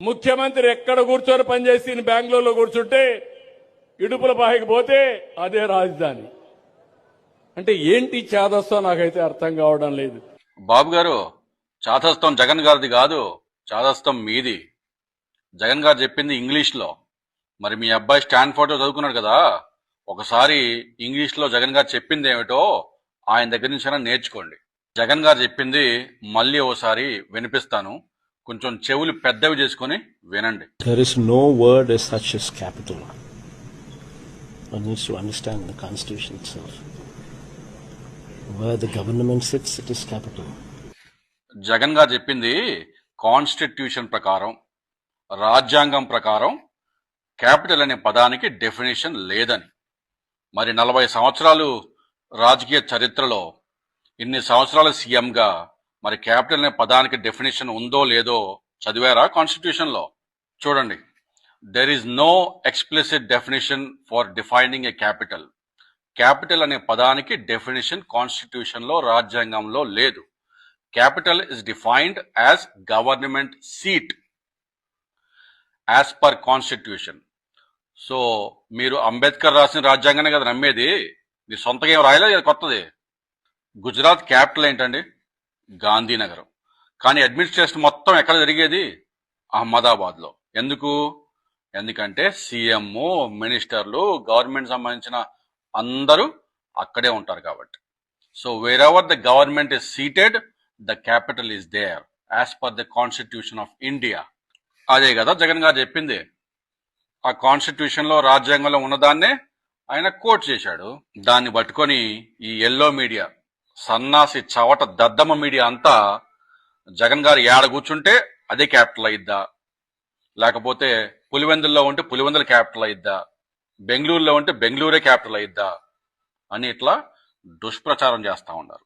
ముఖ్యమంత్రి ఎక్కడ కూర్చొని పనిచేసి బెంగళూరులో కూర్చుంటే ఇడుపుల పాయకి పోతే అదే రాజధాని. అంటే ఏంటి చాదస్తం నాకైతే అర్థం కావడం లేదు. బాబు గారు, చాదస్తం జగన్ గారిది కాదు, చాదస్తం మీది. జగన్ గారు చెప్పింది ఇంగ్లీష్లో. మరి మీ అబ్బాయి స్టాన్ఫోర్డ్ చదువుకున్నాడు కదా, ఒకసారి ఇంగ్లీష్లో జగన్ గారు చెప్పింది ఏమిటో ఆయన దగ్గర నుంచి నేర్చుకోండి. జగన్ గారు చెప్పింది మళ్ళీ ఓసారి వినిపిస్తాను, కొంచెం చెవులు పెద్దవి చేసుకొని వినండి. There is no word as such as capital. One needs to understand the constitution itself. Where the government sits, it is capital. Jagan గారు చెప్పింది కాన్స్టిట్యూషన్ ప్రకారం, రాజ్యాంగం ప్రకారం క్యాపిటల్ అనే పదానికి డెఫినేషన్ లేదని. మరి 40 సంవత్సరాలు రాజకీయ చరిత్రలో, ఇన్ని సంవత్సరాల సీఎంగా మరి క్యాపిటల్ అనే పదానికి డెఫినేషన్ ఉందో లేదో చదివారా కాన్స్టిట్యూషన్ లో? చూడండి, there is no explicit definition for defining a capital. Capital అనే పదానికి డెఫినేషన్ కాన్స్టిట్యూషన్ లో, రాజ్యాంగంలో లేదు. Capital is defined as government seat as per constitution. So మీరు అంబేద్కర్ రాసిన రాజ్యాంగానే కదా నమ్మేది, మీరు సొంతగా ఏం రాయలేదు కొత్తది. గుజరాత్ క్యాపిటల్ ఏంటండి? గాంధీనగరం. కానీ అడ్మినిస్ట్రేషన్ మొత్తం ఎక్కడ జరిగేది? అహ్మదాబాద్లో. ఎందుకంటే సీఎం, మినిస్టర్లు, గవర్నమెంట్ సంబంధించిన అందరూ అక్కడే ఉంటారు కాబట్టి. So wherever the government is seated, the capital is there as per the constitution of India. అదే కదా జగన్ గారు చెప్పింది. ఆ కాన్స్టిట్యూషన్ లో, రాజ్యాంగంలో ఉన్నదాన్నే ఆయన కోట్ చేశాడు. దాన్ని పట్టుకొని ఈ ఎల్లో మీడియా, సన్నాసి చవట దద్దమ్మ మీడియా అంతా జగన్ గారు ఏడ కూర్చుంటే అదే క్యాపిటల్ అయిద్దా, లేకపోతే పులివెందుల్లో ఉంటే పులివెందుల క్యాపిటల్ అయిద్దా, బెంగళూరులో ఉంటే బెంగళూరే క్యాపిటల్ అయిద్దా అని ఇట్లా దుష్ప్రచారం చేస్తా ఉన్నారు.